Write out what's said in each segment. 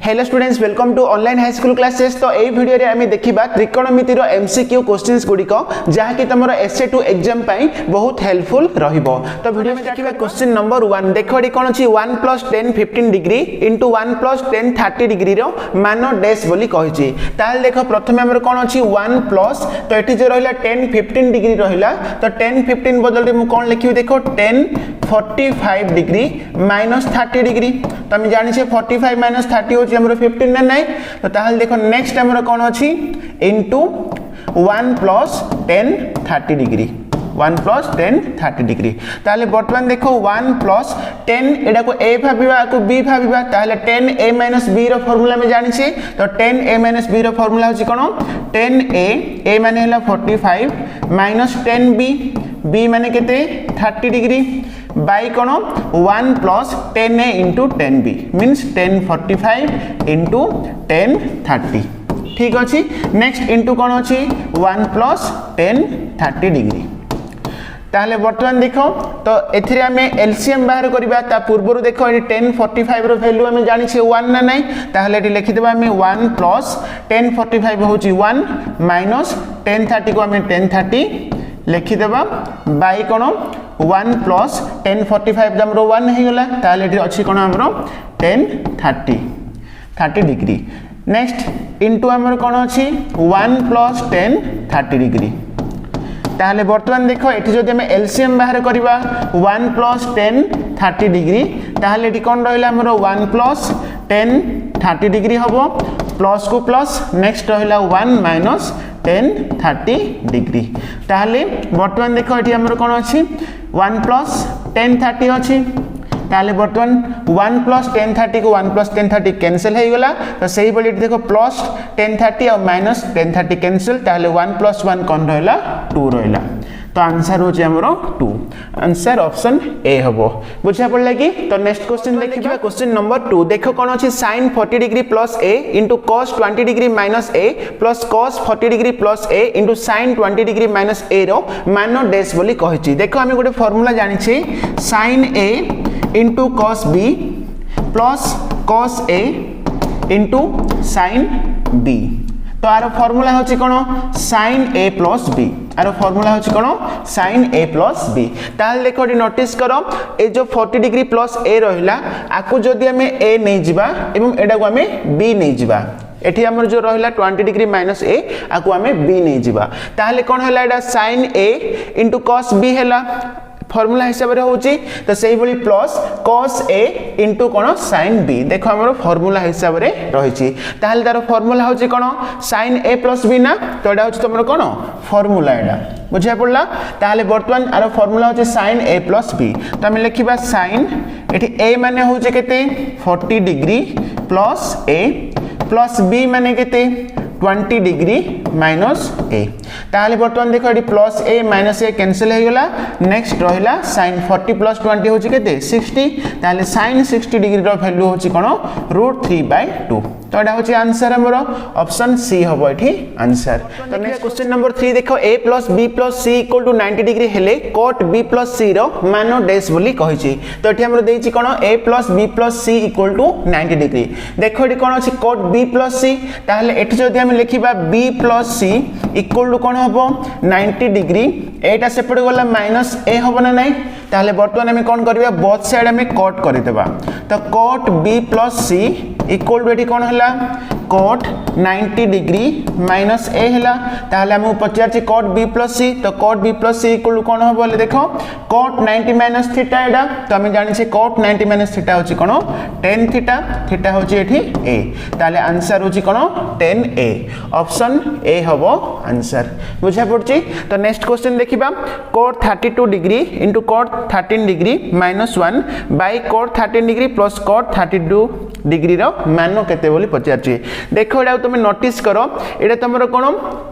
Hello students welcome to online high school classes. तो ये video रे आमे देखिबा त्रिकोणमिति रो एमसीक्यू क्वेश्चंस गुडी को जहा कि तमरो एसए 2 एग्जाम पई बहुत हेल्पफुल रहिबो। तो वीडियो में देखिबा क्वेश्चन नंबर 1 देखो एडी कोन अछि 1 + 10 15 डिग्री इनटू 1 + 10 30 डिग्री रो मान डैश बोली कहिछि। ताल देखो प्रथमे हमर कोन अछि 1 प्लस तो एठी जे रहिला 10 15 डिग्री रहिला तो 10 15 बदल रे मु कोन लिखिबि देखो 10 45 डिग्री माइनस 30 डिग्री। तो हम जानि छे 45 माइनस 30 होछि हमरो 15 ना नहीं। तो ताहल देखो नेक्स्ट हमरो कोन अछि इनटू 1 + 10 30 डिग्री 1 + 10 30 डिग्री। ताहले वर्तमान देखो 1 + 10 एडा को a भाबिबा को b भाबिबा ताहले 10a - b रो फार्मूला में जानि छे। तो 10a - b रो फार्मूला होछि कोन 10a माने हला 45 माइनस 10b b माने केते 30 degree by cone 1 + 10a * 10b means 1045 * 1030 ठीक अछि। नेक्स्ट इनटू कोन अछि 1 + 10 30 डिग्री। ताहले वर्तमान देखो तो एथिरे हमें एलसीएम बाहर करबा ता पूर्वरु देखो ए 1045 रो वैल्यू हमें जानि छे 1 ना नहीं। ताहले एटी लिखि देबा हमें 1 + 1045 होछि 1 माइनस 1030 को हमें 1030 लिखि देबा बाई कोन 1 + 1045 हमरो 1 हे गेला। ताहले एटी अछि कोन हमरो 1030 डिग्री। नेक्स्ट इनटू हमर कोन अछि 1 + 10 30 डिग्री। ताहले वर्तमान देखो एठी जदि हम एलसीएम बाहर करबा 1 + 10 30 डिग्री ताहले एठी कोन रहिला हमरो 1 + 10 30 डिग्री हबो प्लस को प्लस नेक्स्ट रहिला 1 माइनस 10 30 डिग्री। ताहले वर्तमान देखो एठी हमरो कोन अछि 1 + 10 30 अछि। ताहले वर्तमान 1 + 10 30 को 1 + 10 30 कैंसिल हे गेला। तो सही बोली देखो प्लस 10 30 और माइनस 10 30 कैंसिल ताहले 1 + 1 कोन रहला 2 रहला। तो आंसर हो जे हमरो 2 आंसर ऑप्शन ए हबो। बुझा पड़ला कि। तो नेक्स्ट क्वेश्चन देखिबा क्वेश्चन नंबर 2 देखो कोन अछि sin 40 degree + a * cos 20 degree - a + cos 40 degree + a * sin 20 degree - a रो मान डैश बोली कहिछि। देखो हम गोटे फार्मूला जानि छी sin a * cos b + cos a * sin b। तो आरो फार्मूला होछि कोन sin a + b आरो फार्मूला होछि कोन sin a + b। ताल देखो नोटिस करो ए जो 40 डिग्री + a रहिला आकु जदि हमें a नै जिबा एवं एडा को हमें b नै जिबा एठी हमर जो रहिला 20 डिग्री - a आकु हमें b नै जिबा ताले कोन हला एडा sin a * cos b हला फार्मूला हिसाब रे होची। तो सही बोली plus cos a * cone sin b देखो हमरो फार्मूला हिसाब रे रहिची। ताहले तार फार्मूला होची कोन sin a + b ना। तो एडा होची तमरो कोन फार्मूला एडा बुझा पड़ला। ताहले वर्तमान आरो फार्मूला होची sin a + b। तो हम लिखिबा sin एठी a माने होची केते 40 डिग्री + a + b माने केते 20 डिग्री - a। ताहले वर्तमान देखो एडी plus a minus a cancel हे गेला। नेक्स्ट रहिला sin 40 + 20 होची केते 60। ताहले sin 60 डिग्री रो वैल्यू होची कोन √3/2। तो एडा होची आंसर हमरो ऑप्शन सी हबो एठी आंसर। तो नेक्स्ट क्वेश्चन नंबर 3 देखो a + b + c = 90 डिग्री हेले cot b + c रो मान डैश बोली कहिछि। तो एठी हमरो देइछि कोन a + b + c = 90 डिग्री। देखो एठी कोन अछि cot b + c ताहले एठी जदि हम लिखिबा b + c = कोन हबो 90 डिग्री एटा सेपड गला माइनस a हबो ना नहीं। ताहले वर्तमान हम कोन करबा बोथ साइड हम कट कर देबा। तो cot b + c = एठी कोन हला cot 90 डिग्री - a हला। ताहले हम पचारछि cot b + c तो cot b + c = कोन हबो बोले देखो cot 90 - थीटा एडा। तो हम जानि छै cot 90 - थीटा होछि कोन tan थीटा थीटा होछि एठी a। ताहले आंसर होछि कोन 10a ऑप्शन ए हबो आंसर। बुझा पड़छि। तो नेक्स्ट क्वेश्चन देखिबा cot 32 degree * cot 13 degree - 1 by cot 13 degree + cot 32 degree रो मान केते बोली पचारछि। देखो एडा तुम नोटिस करो एडा तमरो कोन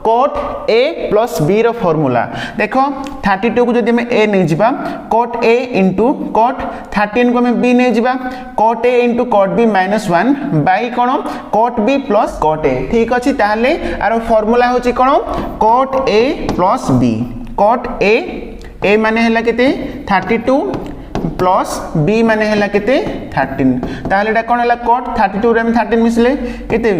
cot a + b रो फार्मूला देखो 32 को जदि हम a नै जिबा cot a * cot 13 को हम b नै जिबा cot a * cot b - 1 by कोन cot b + cot a ठीक अछि। ताहले आरो फार्मूला होछि कोन cot a + b cot a माने हला केते 32 प्लस बी माने हैला केते 13 ताहले एटा कोन हैला cot 32 रे हम 13 मिसले केते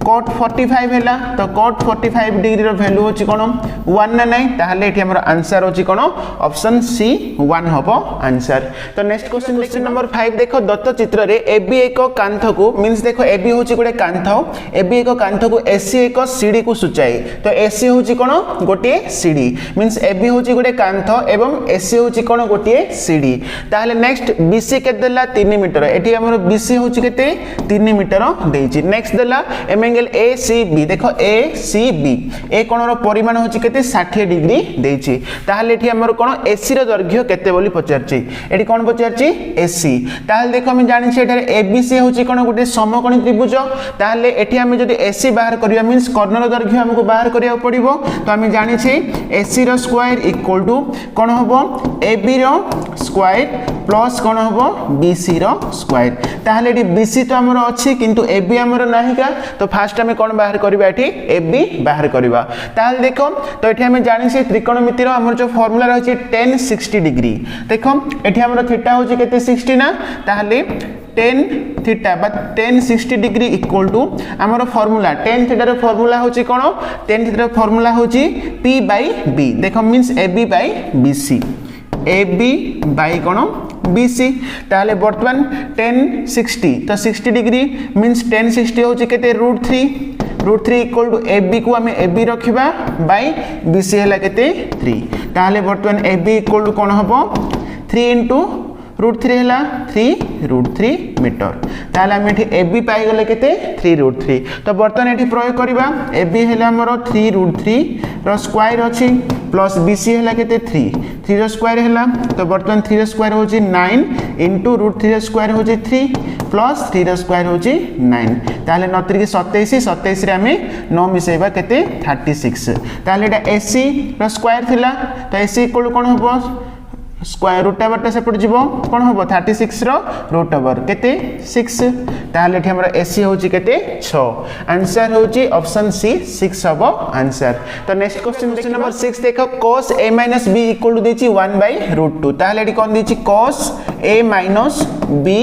cot 45 हैला तो cot 45 डिग्री रो वैल्यू होची कोन 1 ना नहीं ताहले एठी हमर आंसर होची कोन ऑप्शन सी 1 हबो आंसर। तो नेक्स्ट क्वेश्चन नंबर 5 देखो दत्त चित्र रे एबी एक कांथ को मींस देखो एबी होची गोटे कांथ एबी एक कांथ को एसी एक सीढ़ी को सूचाए तो एसी होची कोन गोटे सीढ़ी मींस एबी होची गोटे कांथ एवं एसी होची कोन गोटे सीढ़ी ताहले नेक्स्ट बीसी के देला 3 मीटर एठी हमर बीसी होची केते 3 मीटर देची नेक्स्ट देला एम एंगल ए सी बी देखो ए सी बी ए कोणर परिमाण होची केते 60 डिग्री देची ताहले एठी हमर कोन एसी रो दैर्घ्य केते बोली पचारची एठी कोन पचारची एसी ताहले देखो हम जानि छै एठारे एबीसी होची कोन गोटे समकोणी त्रिभुज ताहले एठी हम जदी एसी बाहर करिया मींस कर्णर दैर्घ्य हमको बाहर करिया पड़िबो तो हम जानि छै एसी रो स्क्वायर इक्वल टू कोन होबो एबी रो स्क्वायर प्लस कोन होबो बीसी रो स्क्वायर ताहले एठी बीसी तो हमर अछि किंतु एबी हमर नाही का तो फास्ट हमें कोन बाहर करबा एठी एबी बाहर करबा ताहले देखो तो एठी हम जानि छै त्रिकोणमिति रो हमर जो फार्मूला रहछि tan 60 डिग्री देखो एठी हमर थीटा होछि केते 60 ना ताहले tan थीटा बा tan 60 डिग्री इक्वल टू हमर फार्मूला tan थीटा रो फार्मूला होछि कोन tan थीटा रो फार्मूला होछि p बाय b देखो means ab by bc ab by कोन BC ताले वर्तमान tan 60 तो 60 डिग्री मींस tan 60 होछि केते √3 इक्वल टू AB को हमें AB रखिबा बाय BC हला केते 3 ताले वर्तमान AB इक्वल टू कोन हबो 3 into √3 हला 3√3 मीटर ताले हम एठी AB पाई गले केते 3√3 तो वर्तमान एठी प्रयोग करबा AB हला हमरो 3√3 रो स्क्वायर अछि प्लस BC हला केते 3 रो स्क्वायर हला तो वर्तमान 3 रो स्क्वायर होची 9 into √3 रो स्क्वायर होची 3 प्लस 3 रो स्क्वायर होची 9 ताले 9 3 27 रे हमें 9 मिसेबा केते 36 ताले एटा AC रो स्क्वायर थिला तो AC इक्वल कोन होबो स्क्वायर रूट ओवर सेपट जीवो कोन होबो 36 रो रूट ओवर केते 6 ताले एठी हमरा AC होची केते 6 आंसर होची ऑप्शन सी 6 हबो आंसर। तो नेक्स्ट क्वेश्चन नंबर 6 देखो cos a - b equal to देची 1/√2 ताले एठी कोन देची cos a - b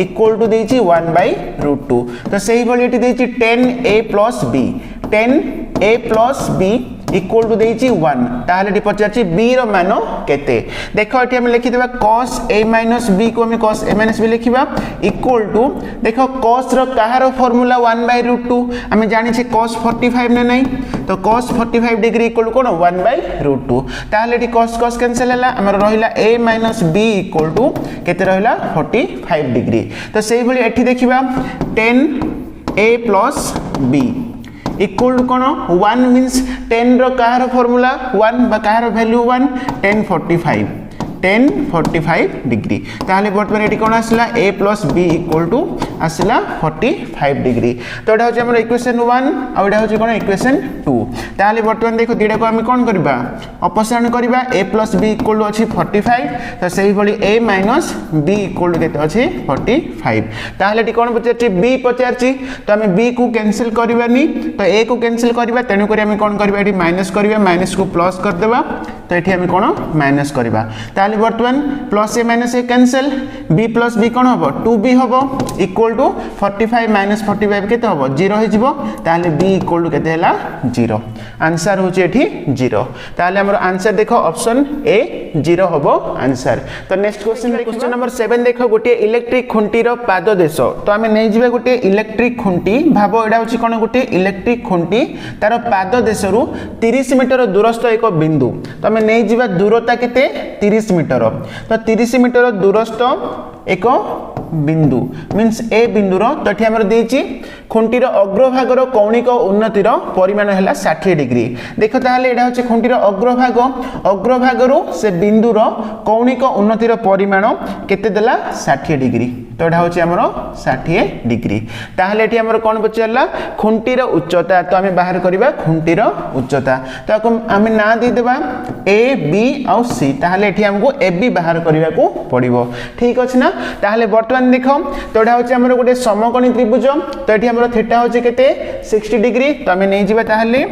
equal to देची 1/√2 तो सही भली एठी देची tan a + b tan a + b equal to देची 1 ताहले एठी पचारची b रो मान केते देखो एठी हम लिखि देबा cos a - b को हम cos a - b लिखिबा इक्वल टू देखो cos रो काहारो फार्मूला 1/√2 हम जानि छै cos 45 ना नहीं तो cos 45 डिग्री इक्वल कोन 1/√2 ताहले एठी cos कैंसिल हला हमर रहिला a - b इक्वल टू केते रहिला 45 डिग्री तो सेही भली एठी देखिबा tan a + b equal to कोन 1 मींस 10 रो काहार फार्मूला 1 बा काहार वैल्यू 1 tan 45 डिग्री ताहले वर्तमान एटी कोन आसला a + b इक्वल टू आसला 45 डिग्री तो एटा होचे हमर इक्वेशन 1 आ एटा होचे कोन इक्वेशन 2 ताहले वर्तमान देखो दिडा को हम कोन करबा अपसारण करबा a + b इक्वल टू अछि 45 तो सही भली a - b इक्वल टू केते अछि 45 ताहले एटी कोन पचारची b पचारची तो हम b को कैंसिल करबानी तो a को कैंसिल करबा तेनु करी हम कोन करबा एटी माइनस करबा माइनस को प्लस कर देबा तो एटी हम कोन माइनस करबा ताहले वर्तमान plus a - a cancel b + b कोन होबो 2b होबो इक्वल टू 45 - 45 केते होबो 0 हो जिवो ताहले b इक्वल टू केते हला 0 आंसर होची एठी 0 ताहले हमर आंसर देखो ऑप्शन ए 0 होबो आंसर। तो नेक्स्ट क्वेश्चन नंबर 7 देखो गोटे इलेक्ट्रिक खुंटी रो पाद देश तो हमें नै जिबे गोटे इलेक्ट्रिक खुंटी भाबो एडा होची कोन गोटे इलेक्ट्रिक खुंटी तार पाद देश रु 30 मीटर दूरस्थ एक बिंदु तो हमें नै जिबा दूरता केते 30 मीटर तो 30 मीटर दूरस्थ एक बिंदु मींस ए बिंदु रो तो हमर देची खुंटीर अग्रभागर कौणिक उन्नतिर परिमाण हैला 60 डिग्री देखो ताहले एडा होचे खुंटीर अग्रभागर से बिंदु रो कौणिक उन्नतिर परिमाण केते देला 60 डिग्री तो एडा होचे हमर 60 डिग्री ताहले एठी हमर कोन बचला खुंटीर उच्चता तो हमें बाहर करबा खुंटीर उच्चता तो हमें ना दे देबा ए बी और सी ताहले एठी हमको ए बी बाहर करबा को पड़िबो ठीक अछि ना ताहले वर्तमान देखो तो एटा होचे हमर गोटे समकोणी त्रिभुज तो एठी हमर थीटा होचे केते 60 डिग्री तो हमें नै जिबा ताहले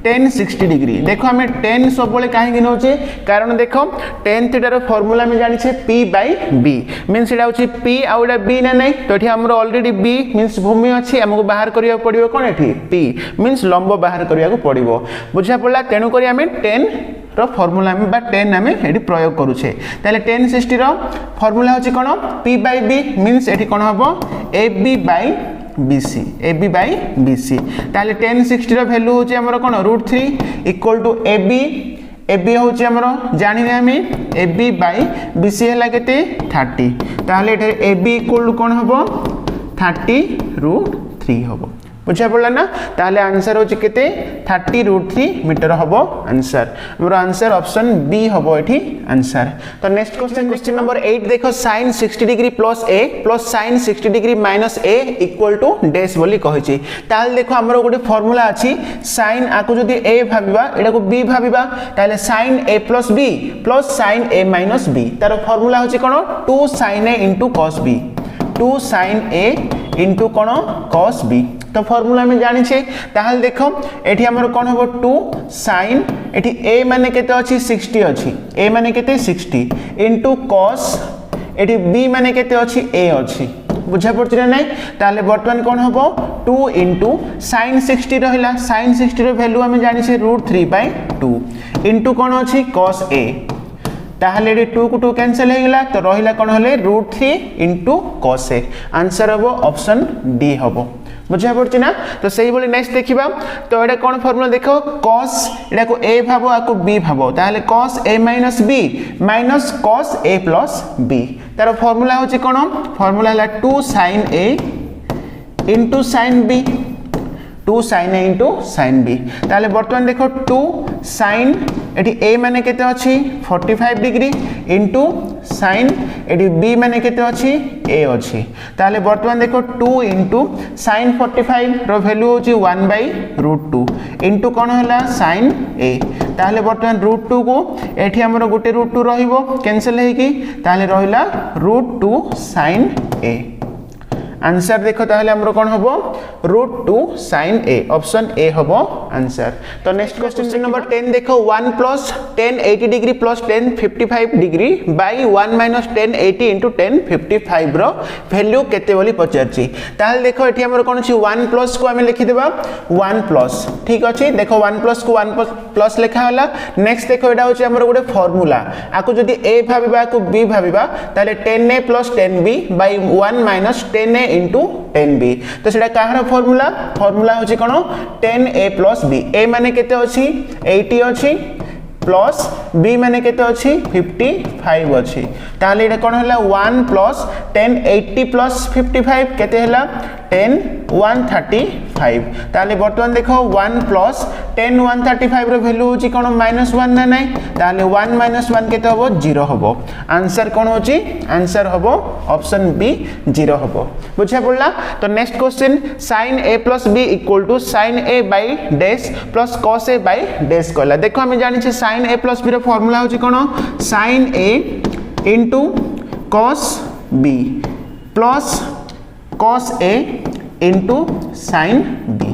tan 60 डिग्री देखो आम tan सब कहीं नौ कारण देख tan थीटार फॉर्मूला आम जानी p बाय b मीन्स यहाँ हूँ p आउटा b ना नहीं तो ये आमर ऑलरेडी b मीन्स भूमि अच्छी आमको बाहर करिया पड़ो कौन ये p मीन्स लंब बाहर करिया पड़ो बुझा पड़ा तेणुक आम tan फॉर्मूला बा tan आम ये प्रयोग करुचे ताले tan 60 रो फॉर्मूला होची कोन p बाय b मीन्स एठी कोन हबो ab by bc ab by bc ताले tan 60 रो वैल्यू होची हमर कोन √3 इक्वल टू ab ab होची हमर जानि आम ab बाय bc हैला केते 30 ताले एठी ab इक्वल टू कोन हबो 30√3 हबो बुझा पड़ा ना ताले आंसर होची केते 30√3 मीटर हबो आंसर हमर आंसर ऑप्शन बी हबो एठी आंसर तो नेक्स्ट क्वेश्चन नंबर 8 देखो sin 60 degree plus a plus sin 60 degree minus a equal to dash बोली कहिची ताले देखो हमर गोटे फार्मूला अछि sin आको जदी a भाबिबा एटा को b भाबिबा ताले sin a plus b plus sin a minus b तार फार्मूला होची कोन 2 sin a * cos b 2 sin a * cone cos b तो फॉर्मूला में जानी छे ताहल देखो एठी हमर कोन होबो 2 sin एठी a माने केते अछि 60 अछि a माने केते 60 इनटू cos एठी b माने केते अछि a अछि बुझा पड़छ ना नै ताले वर्तमान कोन होबो 2 इनटू sin 60 रहिला sin 60 रो वैल्यू हम जानि छे √3/2 इनटू कोन अछि cos a ताहले एठी 2 को 2 कैंसिल हे गेला तो रहिला कोन होले √3 इनटू cos a आंसर होबो ऑप्शन डी होबो बुझा पड़छ ना तो सही बोली नेक्स्ट देखिबा तो एटा कोन फार्मूला देखो cos एटा को a भाबो आ को b भाबो ताले cos a - b minus cos a + b तार फार्मूला होची कोन फार्मूला हला 2 sin a * sin b 2 sin a * sin b ताले वर्तमान देखो 2 sin एठी a माने केते अछि 45 डिग्री इनटू sin एठी b माने केते अछि a अछि ताले वर्तमान देखो 2 इनटू sin 45 रो वैल्यू होची 1/√2 इनटू कोन होला sin a ताले वर्तमान √2 को एठी हमर गोटे √2 रहिबो कैंसिल हे कि ताले रहिला √2 sin a आंसर देखो ताहले हमरो कोन हबो √2 sin a ऑप्शन ए हबो आंसर तो नेक्स्ट क्वेश्चन नंबर 10 देखो 1 + tan 80 degree + tan 55 degree by 1 - tan 80 * tan 55 रो वैल्यू केते बोली पचारची ताहले देखो एठी हमरो कोन छी 1 प्लस को हम लिखि देबा 1 प्लस ठीक अछि देखो 1 प्लस को 1 प्लस लिखा होला नेक्स्ट देखो एटा होची हमरो गोटे फार्मूला आको जदी a भाबिबा को b भाबिबा ताले tan a + tan b by 1 - tan a into 10b तो सेटा काहर फार्मूला होची कोन 10a + b a माने केते अछि 80 अछि प्लस b माने केते अछि 55 अछि ताले एटा कोन होला 1 + tan 80 + 55 केते हला 10 135 ताले वर्तमान देखो 1 + tan 135 रो वैल्यू होची कोन -1 ना नै ताले 1 - 1 केते हबो 0 हबो आंसर कोन होची आंसर हबो ऑप्शन बी 0 हबो बुझा पड़ला तो next question sin a + b = sin a / dash plus cos a / dash कहला देखो हम जानि छै sin a + b रो फार्मूला होची कोन sin a * cos b plus cos a into sin b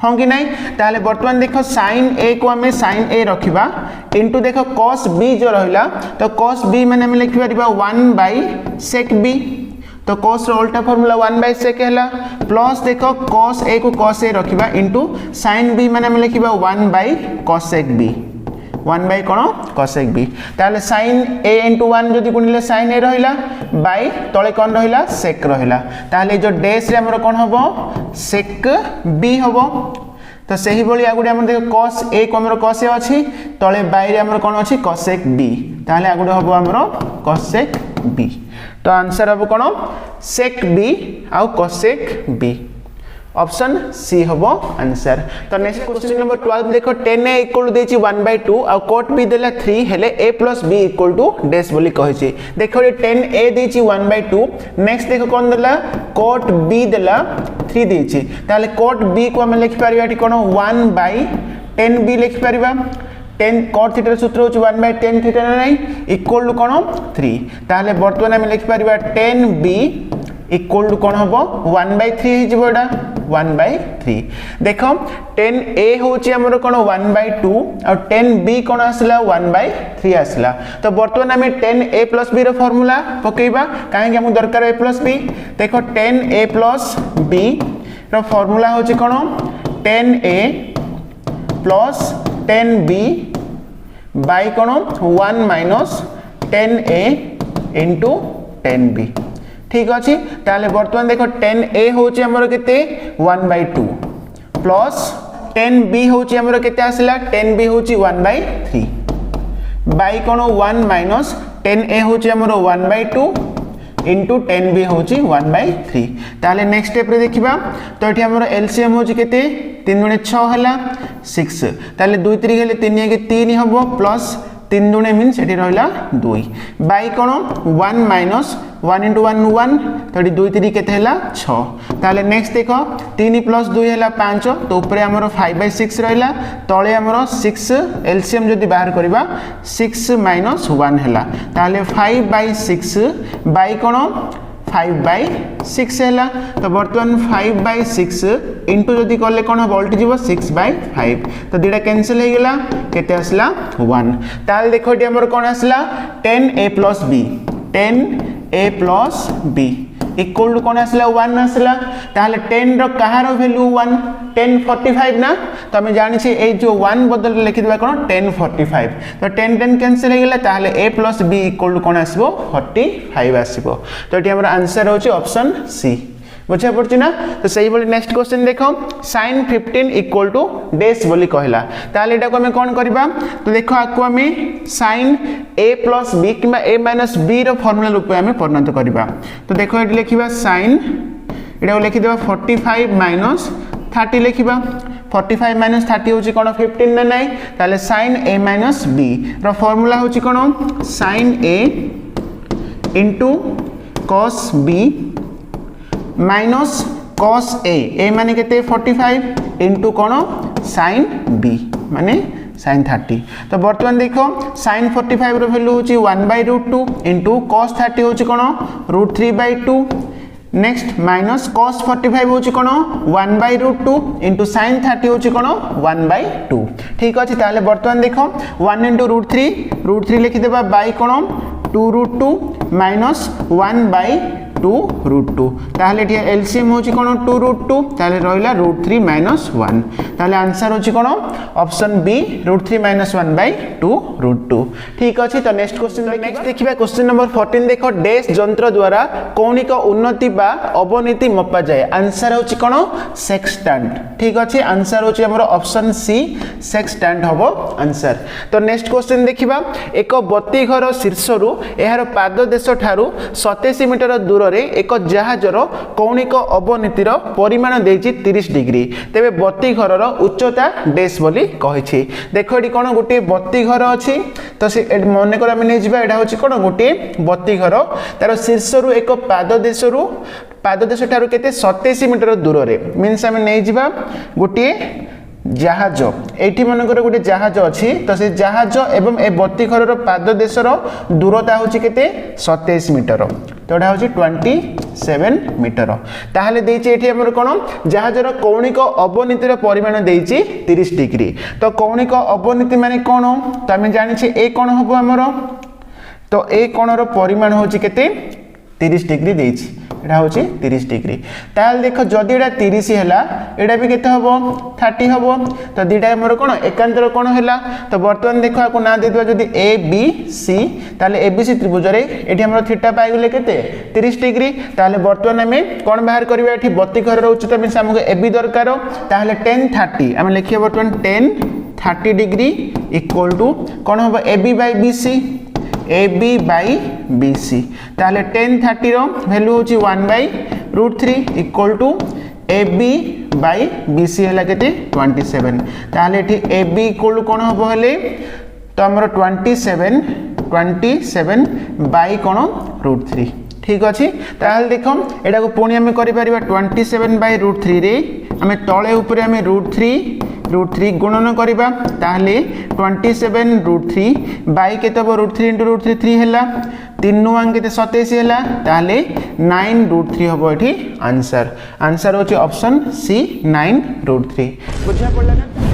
हाँ कि नहीं ताले वर्तमान देखो sin a को हमें sin a रखिबा इनटू देखो cos b जो रहिला तो cos b माने हम लिखि परिबा 1/sec b तो cos रो उल्टा फार्मूला 1/sec हैला प्लस देखो cos a को cos a रखिबा इनटू sin b माने हम लिखिबा 1/cosec b 1 कोन cosec b ताले sin a * 1 जदी गुणिले sin a रहिला बाय तळे कोन रहिला sec रहिला ताले जो डैश रे हमर कोन हबो sec b हबो तो सही बोली आगुडे हमर देखो cos a को हमर cos a अछि तळे बाय रे हमर कोन अछि cosec b ताले आगुडे हबो हमर cosec b तो आंसर हबो कोन sec b आ cosec b ऑप्शन सी हबो आंसर तो नेक्स्ट क्वेश्चन नंबर 12 देखो tan a इक्वल टू देछि 1/2 आ cot b देला 3 हेले a + b equal to dash बोली कहिछि देखो tan a देछि 1/2 नेक्स्ट देखो कोन देला cot b देला 3 देछि ताले cot b को हम लिखि परिबा एठी कोन 1/tan b लिखि परिबा 10 cot थीटा सूत्र होछि 1/tan थीटा नै इक्वल टू कोन 3 ताले वर्तमान हम लिखि परिबा tan b इक्वल टू कौन हम 1/3 हो 1/3 देख 10a हूँ आमर कौन 1/2 और 10b कौन आसला 1/3 आसला तो बर्तमान आम 10a + b फॉर्मूला पकेबा कहीं आमको दरकार a + b देख 10a + b फॉर्मूला हूँ कौन 10a + 10b बाय कौन 1 - 10a इंटू 10b ठीक अच्छे ताले बर्तमान देख 10a हूँ आमर के 1/2 प्लस 10b हूँ आमर के आसला 10b हूँ 1/3 बाय कौन 1 - 10a हूँ आमर 1/2 इंटू 10b हूँ 1/3 ताले नेक्स्ट स्टेप रे देखिबा तो ये आमर एलसीएम हूँ के 3 × 6 है 6 ताले 2 3 हेले 3 × 3 हम प्लस 3 दूने मीन्स ये रहा 2 बाई कौन 1 - 1 × 1 1 तो 2 3 के 6 ताले नेक्स्ट देख 3 + 2 है 5 तो ऊपर आमर 5/6 रहा तले आमर 6 एलसीएम जदि बाहर करवा 6 - 1 है ताले 5/6 बाई कौन 5/6 है तो बर्तमान 5/6 इंटू जदि कले कौन हम उल्टी जीव 6/5 तो दुटा कैंसिल हो गला केते आसला 1 ताल देखो ये हमर कौन आसला 10a + b 10a + b equal to कौन आसला 1 आसला ताले 10 रो कहार वैल्यू 1 1045 ना तो हमें जानी छे ए जो 1 बदल लिखि देबा कौन 1045 तो 10 10 कैंसिल हो गला ताले a + b इक्वल टू कौन आसीबो 45 आसीबो तो एटी हमर आंसर होची ऑप्शन सी बुझा पड़छि ना तो सही बोली नेक्स्ट क्वेश्चन देखो sin 15 इक्वल टू डैश बोली कहला ताले एटा को हमें कोन करबा तो देखो आको हमें sin a + b किबा a - b रो फार्मूला रूप में हमें परिणत करबा तो देखो एटी लिखिबा sin एटा को लिखि देबा 45 - 30 लिखिबा 45 - 30 होची कोन 15 ना नहीं ताले sin a - b रो फार्मूला होची कोन sin a * cos b minus cos a माने केते 45 इंटू कौन sin b माने sin 30 तो बर्तमान देखो sin 45 रो वैल्यू होची 1/√2 इंटू cos 30 होची कौन √3/2 नेक्स्ट माइनस cos 45 होची कौन 1/√2 इंटू sin 30 होची कौन 1/2 ठीक अछि ताले बर्तमान देखो 1 × √3 लिखि देबा बाय कौन 2√2 माइनस 1/2√2 ताहले एठी एलसीएम होची कोन 2√2 ताहले रहिला √3 - 1 ताहले आंसर होची कोन ऑप्शन बी √3 - 1/2√2 ठीक अछि तो नेक्स्ट क्वेश्चन नेक्स्ट देखिबा क्वेश्चन नंबर 14 देखो डैश यंत्र द्वारा कौनिक उन्नति बा अवनति मपा जाय आंसर होची कोन सेक्सटेंट ठीक अछि आंसर होची हमर ऑप्शन सी सेक्सटेंट हबो आंसर तो नेक्स्ट क्वेश्चन देखिबा एक बत्ती घर शीर्षरु एहार पाद देश ठारू 87 मीटर दूर एक जहाजर कौणिक अवनतिर परिमाण देछि 30 डिग्री तेबे बत्ती घर उच्चता डैश बोली कहिछि देखो एटी कोन गोटे बत्ती घर अछि तो से मन कर हम नै जिबा एटा होछि कोन गोटे बत्ती घर तार शीर्षरु एक पाद देश ठारू केते 87 मीटर दूर रे मींस हम नै जिबा गोटे जहाज एठी मनकर गोटे जहाज अछि तो से जहाज एवं ए बत्ती घर पाद देशर दूरता होछि केते 27 मीटर तो एटा होछि 27 मीटर ताहले देछि एठी हमर कोन जहाजर कौणिक अवनतिर परिमाण देछि 30 डिग्री तो कौणिक अवनति माने कोन तो हम जानि छी ए कोन हबो हमर तो ए कोणर परिमाण होछि केते 30 डिग्री देछि एटा होछि 30 डिग्री ताल देखो जदि एटा 30 हैला एटा भी केते हबो 30 हबो तो दिटा हमर कोन एकांतर कोन हैला तो वर्तमान देखो आको ना दे दिबा जदि ए बी सी ताले एबीसी त्रिभुज रे एठी हमर थीटा पाइ गेले केते 30 डिग्री ताले वर्तमान हमें कोन बाहर करबा एठी बत्ती घर रो उच्चता में हमको एबी दरकार ताले 10 30 हम लिखिया वर्तमान 10 30 डिग्री इक्वल टू कोन हबो AB by BC AB by BC ताले 10 30 रो वैल्यू होची 1/√3 equal to AB by BC हला केते 27 ताले एठी AB इक्वल टू कोन हबो हले तो हमर 27 बाय कोन √3 ठीक अछि ताले देखो एटा को पुणी हम करि परिबा 27/√3 रे हमें तळे ऊपर हमें √3 गुणन करिबा ताहले 27 √3 बाय केतब √3 × √3 3 हैला 3 नु 1 केते 27 हैला ताले 9√3 हबो एठी आंसर। आंसर होची ऑप्शन सी 9√3। बुझा पड़ला ना।